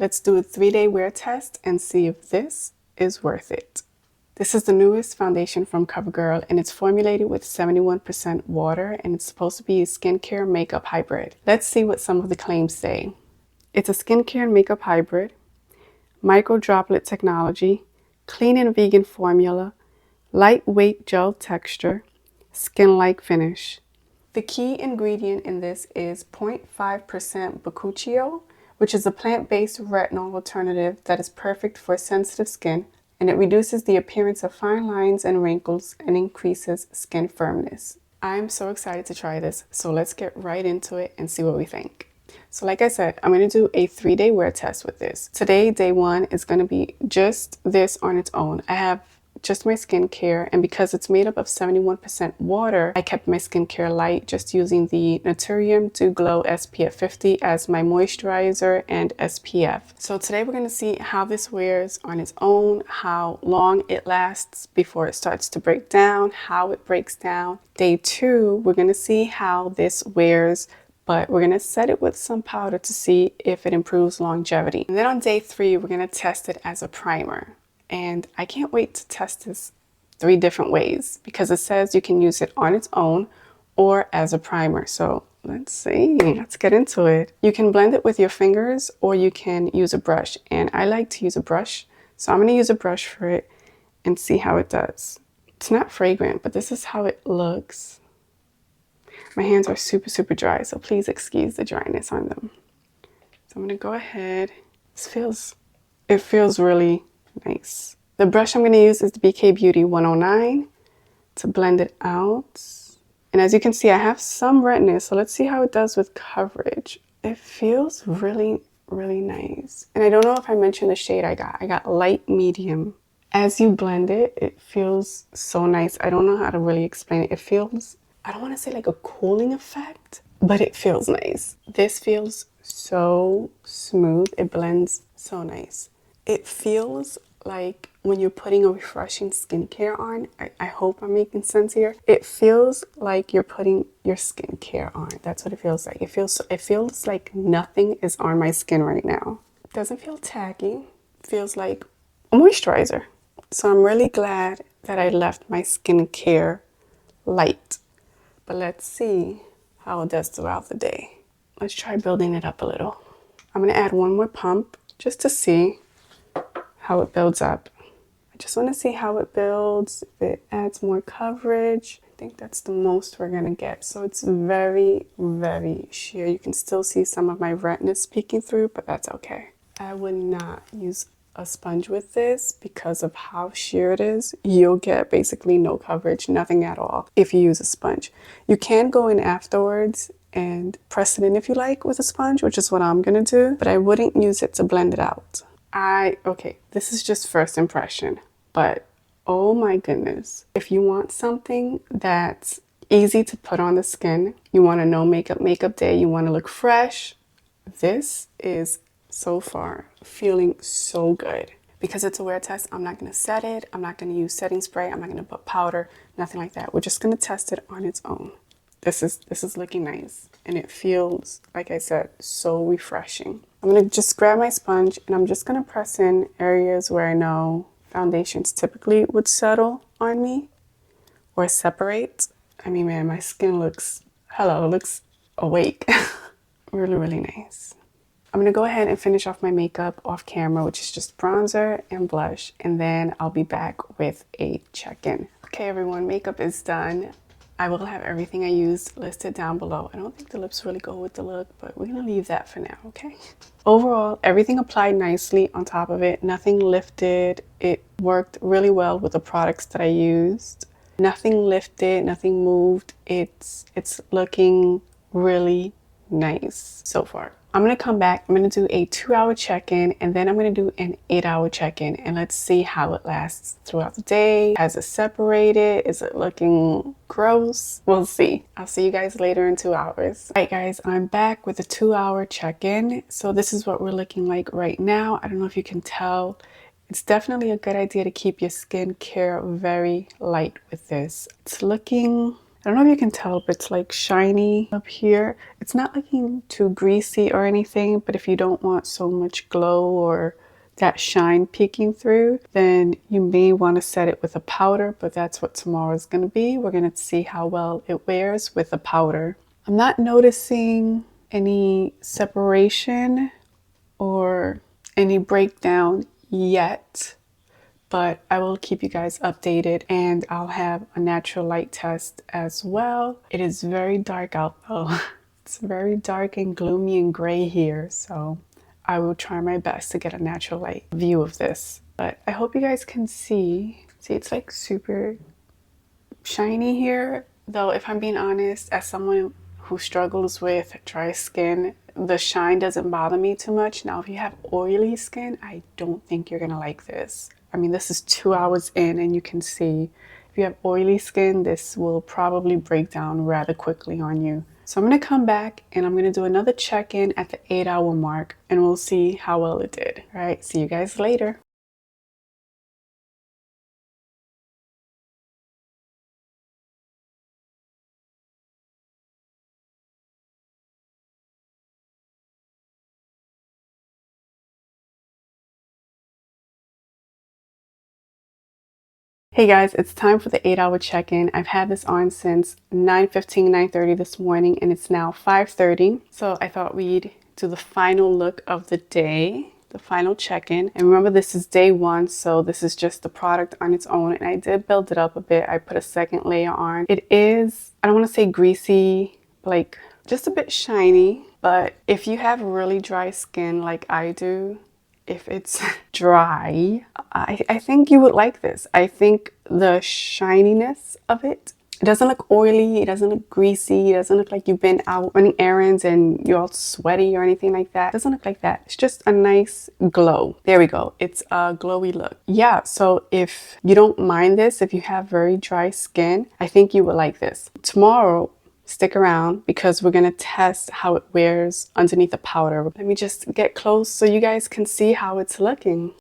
Let's do a 3-day wear test and see if this is worth it. This is the newest foundation from CoverGirl, and it's formulated with 71% water, and it's supposed to be a skincare makeup hybrid. Let's see what some of the claims say. It's a skincare and makeup hybrid, micro droplet technology, clean and vegan formula, lightweight gel texture, skin-like finish. The key ingredient in this is 0.5% bakuchiol, which is a plant-based retinol alternative that is perfect for sensitive skin, and it reduces the appearance of fine lines and wrinkles and increases skin firmness. I'm so excited to try this, so let's get right into it and see what we think. So like I said, I'm going to do a 3-day wear test with this. Today, day 1 is going to be just this on its own. I have just my skincare, and because it's made up of 71% water, I kept my skincare light, just using the Naturium Dew Glow SPF 50 as my moisturizer and SPF. So today we're going to see how this wears on its own, how long it lasts before it starts to break down, how it breaks down. Day 2, we're going to see how this wears, but we're going to set it with some powder to see if it improves longevity. And then on day 3, we're going to test it as a primer. And I can't wait to test this 3 different ways because it says you can use it on its own or as a primer. So let's see, let's get into it. You can blend it with your fingers or you can use a brush. And I like to use a brush. So I'm going to use a brush for it and see how it does. It's not fragrant, but this is how it looks. My hands are super dry, so please excuse the dryness on them. So I'm going to go ahead. It feels really nice. The brush I'm going to use is the BK Beauty 109 to blend it out. And as you can see, I have some redness, so let's see how it does with coverage. It feels really nice. And I don't know if I mentioned the shade I got. I got light medium. As you blend it, it feels so nice. I don't know how to really explain it. It feels, I don't want to say like a cooling effect, but it feels nice. This feels so smooth. It blends so nice. It feels like when you're putting a refreshing skincare on, I hope I'm making sense here. It feels like you're putting your skincare on. That's what it feels like. It feels like nothing is on my skin right now. It doesn't feel tacky. It feels like a moisturizer. So I'm really glad that I left my skincare light. But let's see how it does throughout the day. Let's try building it up a little. I'm going to add one more pump just to see how it builds up. I just want to see how it builds, if it adds more coverage. I think that's the most we're going to get. So it's very sheer. You can still see some of my redness peeking through, but that's okay. I would not use a sponge with this because of how sheer it is. You'll get basically no coverage, nothing at all if you use a sponge. You can go in afterwards and press it in if you like with a sponge, which is what I'm going to do, but I wouldn't use it to blend it out. Okay, this is just first impression, but oh my goodness. If you want something that's easy to put on the skin, you want a no makeup day, you want to look fresh, this is so far feeling so good. Because it's a wear test, I'm not going to set it, I'm not going to use setting spray, I'm not going to put powder, nothing like that. We're just going to test it on its own. This is looking nice, and it feels, like I said, so refreshing. I'm going to just grab my sponge and I'm just going to press in areas where I know foundations typically would settle on me or separate. I mean, man, my skin looks awake. really nice. I'm going to go ahead and finish off my makeup off camera, which is just bronzer and blush, and then I'll be back with a check-in. Okay, everyone, makeup is done. I will have everything I used listed down below. I don't think the lips really go with the look, but we're gonna leave that for now, okay? Overall, everything applied nicely on top of it. Nothing lifted. It worked really well with the products that I used. Nothing lifted, nothing moved. It's looking really nice so far. I'm going to come back, I'm going to do a 2-hour check-in, and then I'm going to do an 8-hour check-in, and let's see how it lasts throughout the day. Has it separated? Is it looking gross? We'll see. I'll see you guys later in 2 hours. All right, guys, I'm back with a 2-hour check-in. So this is what we're looking like right now. I don't know if you can tell. It's definitely a good idea to keep your skincare very light with this. It's looking I don't know if you can tell, but it's like shiny up here. It's not looking too greasy or anything, but if you don't want so much glow or that shine peeking through, then you may want to set it with a powder, but that's what tomorrow is going to be. We're going to see how well it wears with a powder. I'm not noticing any separation or any breakdown yet, but I will keep you guys updated, and I'll have a natural light test as well. It is very dark out though. It's very dark and gloomy and gray here, so I will try my best to get a natural light view of this. But I hope you guys can see. See, it's like super shiny here. Though if I'm being honest, as someone who struggles with dry skin, the shine doesn't bother me too much. Now, if you have oily skin, I don't think you're gonna like this. I mean, this is 2 hours in and you can see if you have oily skin, this will probably break down rather quickly on you. So I'm gonna come back and I'm gonna do another check-in at the 8-hour mark and we'll see how well it did. All right, see you guys later. Hey guys, it's time for the 8-hour check-in. I've had this on since 9:15, 9:30 this morning, and it's now 5:30. So I thought we'd do the final look of the day, the final check-in. And remember, this is day 1, so this is just the product on its own. And I did build it up a bit. I put a second layer on. It is, I don't want to say greasy, like just a bit shiny. But if you have really dry skin like I do, if it's dry, I think you would like this. I think the shininess of it, it doesn't look oily, it doesn't look greasy, it doesn't look like you've been out running errands and you're all sweaty or anything like that. It doesn't look like that. It's just a nice glow. There we go. It's a glowy look. Yeah, so if you don't mind this, if you have very dry skin, I think you would like this. Tomorrow, stick around because we're gonna test how it wears underneath the powder. Let me just get close so you guys can see how it's looking.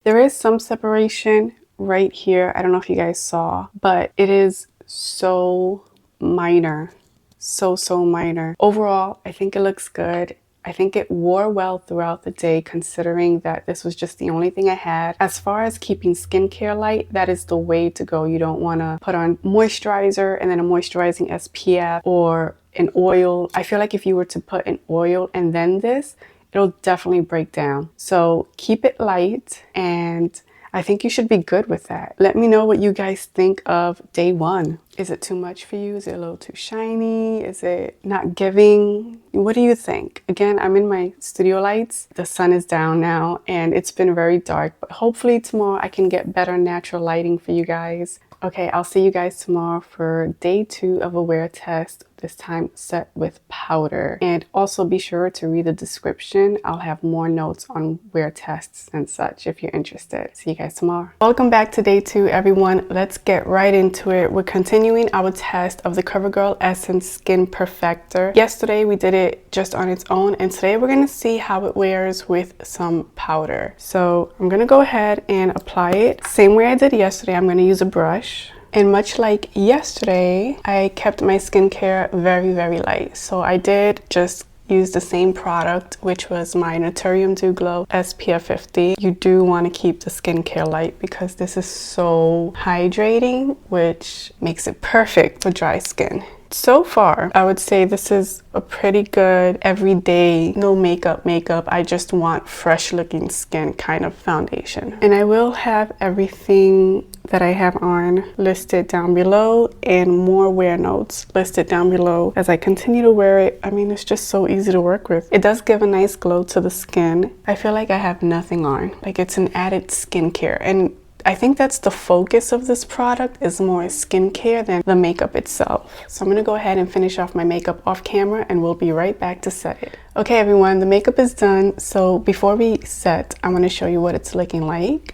There is some separation right here. I don't know if you guys saw, but it is so minor. So minor. Overall, I think it looks good. I think it wore well throughout the day considering that this was just the only thing I had. As far as keeping skincare light, that is the way to go. You don't want to put on moisturizer and then a moisturizing SPF or an oil. I feel like if you were to put an oil and then this, it'll definitely break down. So keep it light, and I think you should be good with that. Let me know what you guys think of day 1. Is it too much for you? Is it a little too shiny? Is it not giving? What do you think? Again, I'm in my studio lights. The sun is down now and it's been very dark, but hopefully tomorrow I can get better natural lighting for you guys. Okay, I'll see you guys tomorrow for day 2 of a wear test, this time set with powder. And also be sure to read the description. I'll have more notes on wear tests and such if you're interested. See you guys tomorrow. Welcome back to day 2, everyone. Let's get right into it. We're continuing our test of the CoverGirl Essence Skin Perfector. Yesterday we did it just on its own, and today we're going to see how it wears with some powder. So I'm going to go ahead and apply it. Same way I did yesterday, I'm going to use a brush. And much like yesterday, I kept my skincare very light. So I did just use the same product, which was my Naturium Dew Glow SPF 50. You do want to keep the skincare light because this is so hydrating, which makes it perfect for dry skin. So far, I would say this is a pretty good everyday, no makeup. I just want fresh looking skin kind of foundation. And I will have everything that I have on listed down below and more wear notes listed down below as I continue to wear it. I mean, it's just so easy to work with. It does give a nice glow to the skin. I feel like I have nothing on. Like, it's an added skincare. And I think that's the focus of this product, is more skincare than the makeup itself. So I'm gonna go ahead and finish off my makeup off camera and we'll be right back to set it. Okay everyone, the makeup is done. So before we set, I wanna show you what it's looking like.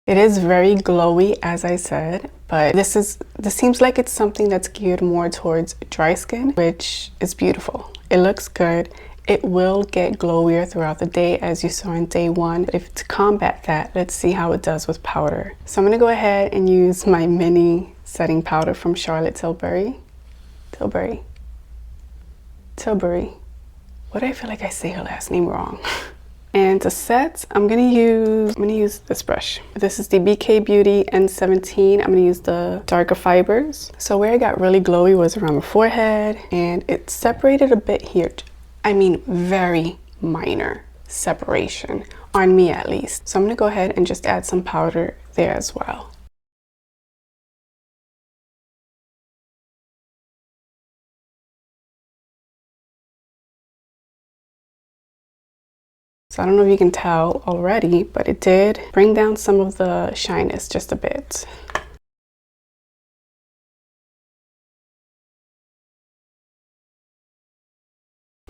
It is very glowy, as I said, but this seems like it's something that's geared more towards dry skin, which is beautiful. It looks good. It will get glowier throughout the day, as you saw in day one. But to combat that, let's see how it does with powder. So I'm gonna go ahead and use my mini setting powder from Charlotte Tilbury. Tilbury. What do I feel like I say her last name wrong? And to set, I'm gonna use this brush. This is the BK Beauty N17. I'm gonna use the darker fibers. So where it got really glowy was around the forehead, and it separated a bit here. I mean, very minor separation, on me at least. So I'm gonna go ahead and just add some powder there as well. So I don't know if you can tell already, but it did bring down some of the shyness just a bit.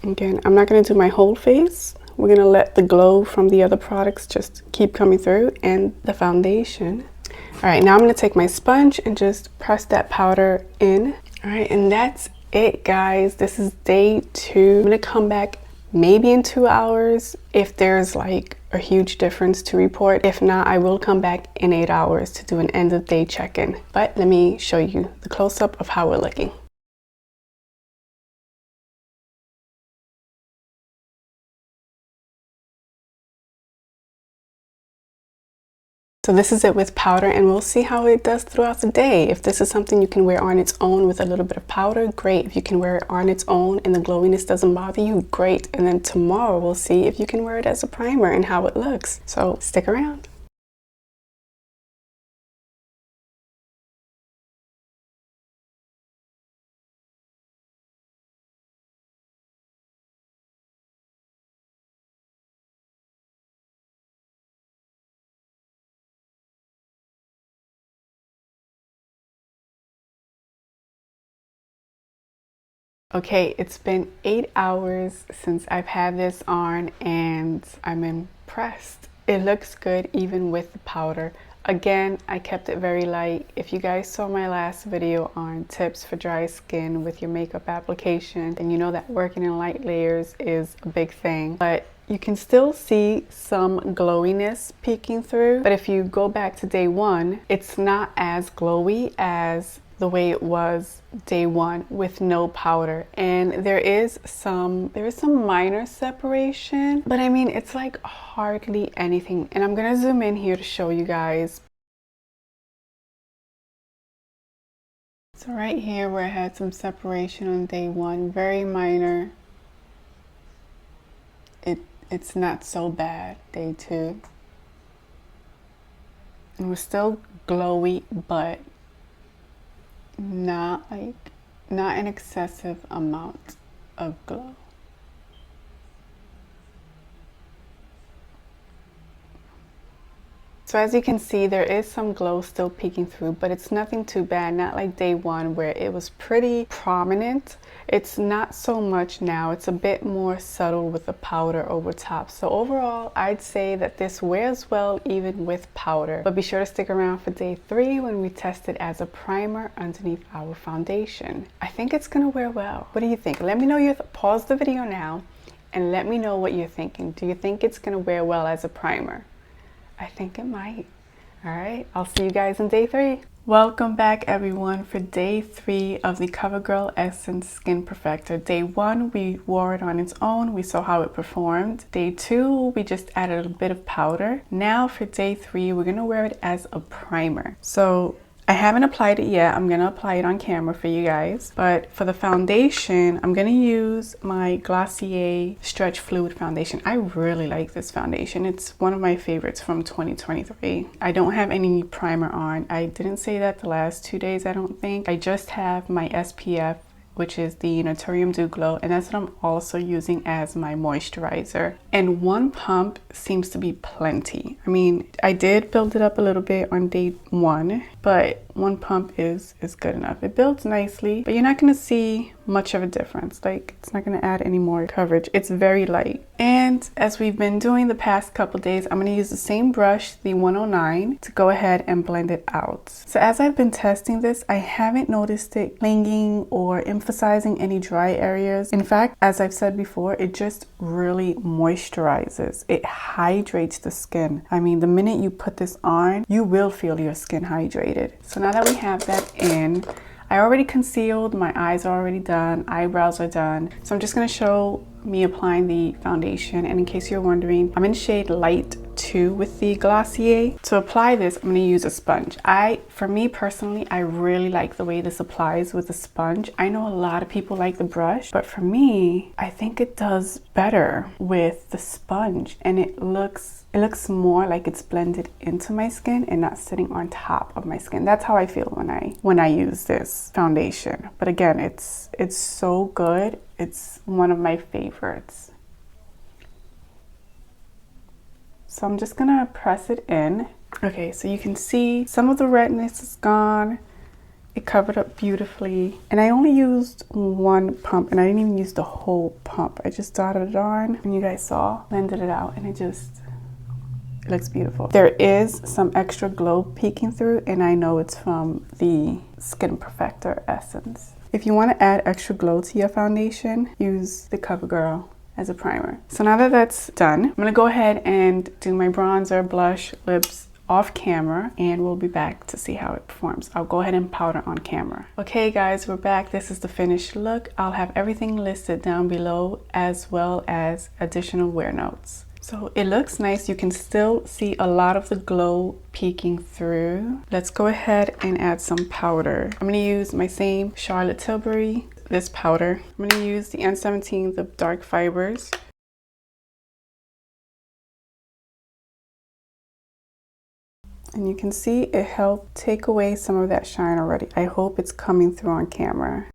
Again, I'm not going to do my whole face. We're going to let the glow from the other products just keep coming through, and the foundation. All right, now I'm going to take my sponge and just press that powder in. All right, and that's it, guys. This is day 2. I'm going to come back maybe in 2 hours if there's like a huge difference to report. If not, I will come back in 8 hours to do an end of day check-in. But let me show you the close-up of how we're looking. So this is it with powder, and we'll see how it does throughout the day. If this is something you can wear on its own with a little bit of powder, great. If you can wear it on its own and the glowiness doesn't bother you, great. And then tomorrow we'll see if you can wear it as a primer and how it looks. So stick around. Okay, it's been 8 hours since I've had this on, and I'm impressed. It looks good even with the powder. Again, I kept it very light. If you guys saw my last video on tips for dry skin with your makeup application, then you know that working in light layers is a big thing. But you can still see some glowiness peeking through. But if you go back to day 1, it's not as glowy as the way it was day 1 with no powder, and there is some minor separation, but I mean it's like hardly anything. And I'm gonna zoom in here to show you guys. So right here where I had some separation on day 1, very minor, it's not so bad. Day 2, it was still glowy, but not an excessive amount of glow. So as you can see, there is some glow still peeking through, but it's nothing too bad. Not like day 1 where it was pretty prominent. It's not so much now. It's a bit more subtle with the powder over top. So overall, I'd say that this wears well even with powder. But be sure to stick around for day 3 when we test it as a primer underneath our foundation. I think it's gonna wear well. What do you think? Let me know pause the video now and let me know what you're thinking. Do you think it's gonna wear well as a primer? I think it might. All right, I'll see you guys in day 3. Welcome back everyone for day 3 of the CoverGirl Essence Skin Perfector. Day 1, we wore it on its own. We saw how it performed. Day 2, we just added a bit of powder. Now for day 3, we're gonna wear it as a primer. So I haven't applied it yet. I'm gonna apply it on camera for you guys. But for the foundation, I'm gonna use my Glossier Stretch Fluid Foundation. I really like this foundation. It's one of my favorites from 2023. I don't have any primer on. I didn't say that the last 2 days, I don't think. I just have my SPF, which is the Naturium Dew Glow, and that's what I'm also using as my moisturizer. And 1 pump seems to be plenty. I mean, I did build it up a little bit on day 1, but one pump is good enough. It builds nicely, but you're not going to see much of a difference. Like, it's not going to add any more coverage. It's very light. And as we've been doing the past couple days, I'm going to use the same brush, the 109, to go ahead and blend it out. So as I've been testing this, I haven't noticed it clinging or emphasizing any dry areas. In fact, as I've said before, it just really moisturizes. It hydrates the skin. I mean, the minute you put this on, you will feel your skin hydrated. So now that we have that in, I already concealed, my eyes are already done, eyebrows are done. So I'm just gonna show me applying the foundation. And in case you're wondering, I'm in shade Light 2 with the Glossier. To apply this, I'm gonna use a sponge. For me personally, I really like the way this applies with the sponge. I know a lot of people like the brush, but for me, I think it does better with the sponge, and it looks more like it's blended into my skin and not sitting on top of my skin. That's how I feel when I use this foundation. But again, it's so good. It's one of my favorites. So I'm just gonna press it in. Okay, so you can see some of the redness is gone. It covered up beautifully. And I only used one pump, and I didn't even use the whole pump. I just dotted it on, and you guys saw, blended it out, and it looks beautiful. There is some extra glow peeking through, and I know it's from the Skin Perfector Essence. If you want to add extra glow to your foundation, use the CoverGirl as a primer. So now that that's done, I'm gonna go ahead and do my bronzer, blush, lips off camera, and we'll be back to see how it performs. I'll go ahead and powder on camera. Okay guys, we're back. This is the finished look. I'll have everything listed down below, as well as additional wear notes. So it looks nice. You can still see a lot of the glow peeking through. Let's go ahead and add some powder. I'm gonna use my same Charlotte Tilbury, this powder. I'm gonna use the N17, the dark fibers. And you can see it helped take away some of that shine already. I hope it's coming through on camera.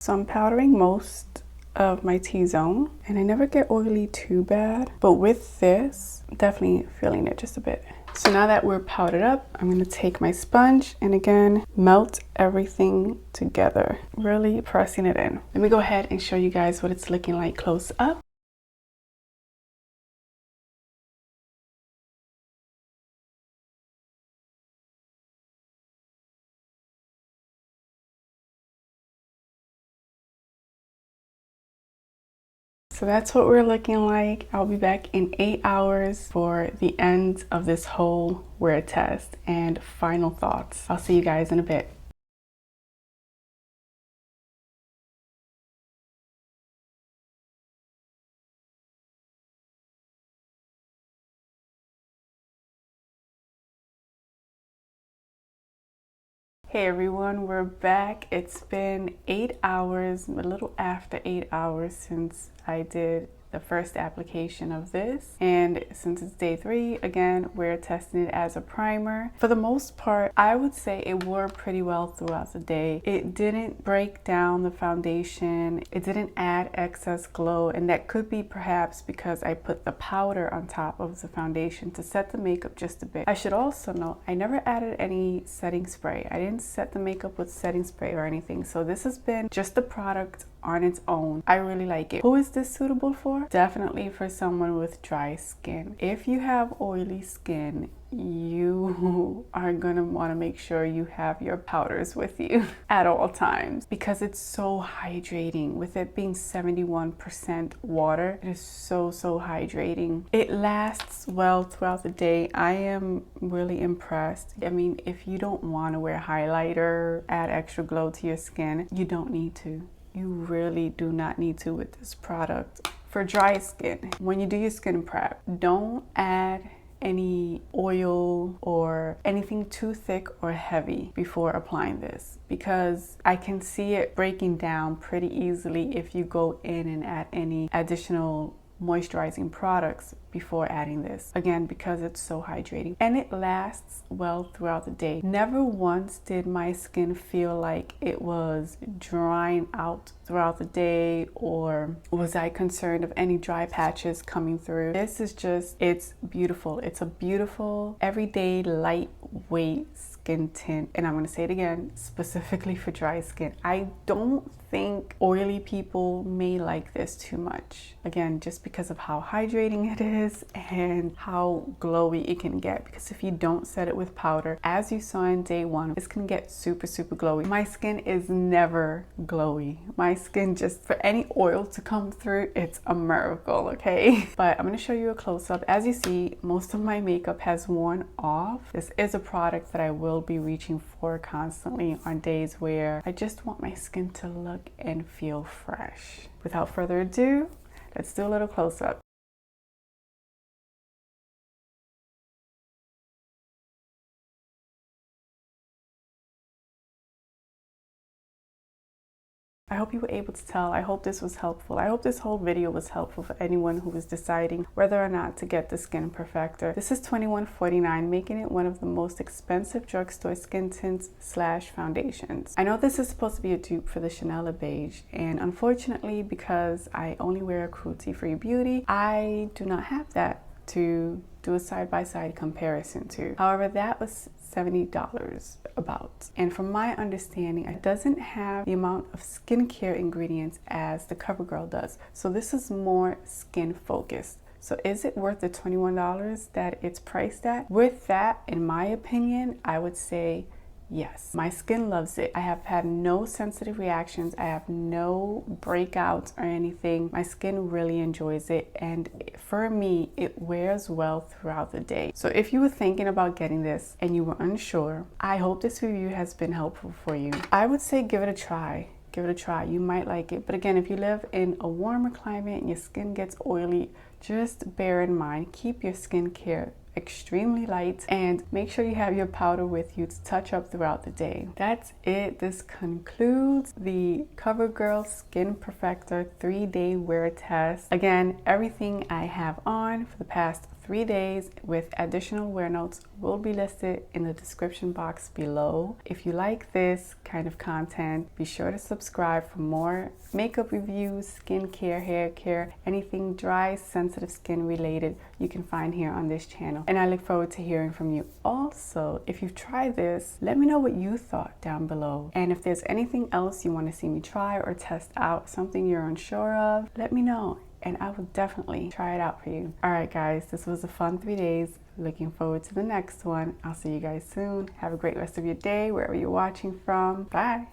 So I'm powdering most of my T-zone, and I never get oily too bad, but with this, definitely feeling it just a bit. So now that we're powdered up, I'm gonna take my sponge and again, melt everything together, really pressing it in. Let me go ahead and show you guys what it's looking like close up. So that's what we're looking like. I'll be back in 8 hours for the end of this whole wear test and final thoughts. I'll see you guys in a bit. Hey everyone, we're back. It's been 8 hours, a little after 8 hours since I did the first application of this, and since it's day 3, again we're testing it as a primer. For the most part, I would say it wore pretty well throughout the day. It didn't break down the foundation, it didn't add excess glow, and that could be perhaps because I put the powder on top of the foundation to set the makeup just a bit. I should also note, I never added any setting spray. I didn't set the makeup with setting spray or anything, so this has been just the product on its own. I really like it. Who is this suitable for? Definitely for someone with dry skin. If you have oily skin, you are gonna want to make sure you have your powders with you at all times, because it's so hydrating. With it being 71% water, it is so hydrating. It lasts well throughout the day. I am really impressed. I mean, if you don't want to wear highlighter, add extra glow to your skin, you don't need to. You really do not need to with this product. For dry skin, when you do your skin prep, don't add any oil or anything too thick or heavy before applying this, because I can see it breaking down pretty easily if you go in and add any additional moisturizing products before adding this. Again, because it's so hydrating and it lasts well throughout the day. Never once did my skin feel like it was drying out throughout the day, or was I concerned of any dry patches coming through. This is just, it's beautiful. It's a beautiful, everyday, lightweight skin tint. And I'm going to say it again, specifically for dry skin. I don't think oily people may like this too much. Again, just because of how hydrating it is and how glowy it can get. Because if you don't set it with powder, as you saw in day one, this can get super, super glowy. My skin is never glowy. My skin, just for any oil to come through, it's a miracle, okay? But I'm going to show you a close-up. As you see, most of my makeup has worn off. This is a product that I will be reaching for constantly on days where I just want my skin to look and feel fresh. Without further ado, let's do a little close-up. I hope you were able to tell. I hope this was helpful. I hope this whole video was helpful for anyone who was deciding whether or not to get the Skin Perfector. This is $21.49, making it one of the most expensive drugstore skin tints / foundations. I know this is supposed to be a dupe for the Chanel Beige, and unfortunately, because I only wear cruelty-free beauty, I do not have that to do a side-by-side comparison to. However, that was $70 about. And from my understanding, it doesn't have the amount of skincare ingredients as the CoverGirl does. So this is more skin focused. So is it worth the $21 that it's priced at? With that, in my opinion, I would say yes. My skin loves it. I have had no sensitive reactions. I have no breakouts or anything. My skin really enjoys it, and for me, it wears well throughout the day. So if you were thinking about getting this and you were unsure, I hope this review has been helpful for you. I would say give it a try. Give it a try. You might like it. But again, if you live in a warmer climate and your skin gets oily, just bear in mind, keep your skincare extremely light and make sure you have your powder with you to touch up throughout the day. That's it. This concludes the CoverGirl Skin Perfector 3-day wear test. Again, everything I have on for the past 3 days with additional wear notes will be listed in the description box below. If you like this kind of content, be sure to subscribe for more makeup reviews, skincare, hair care, anything dry, sensitive skin related you can find here on this channel. And I look forward to hearing from you. Also, if you've tried this, let me know what you thought down below. And if there's anything else you want to see me try or test out, something you're unsure of, let me know, and I will definitely try it out for you. All right, guys, this was a fun 3 days. Looking forward to the next one. I'll see you guys soon. Have a great rest of your day, wherever you're watching from. Bye.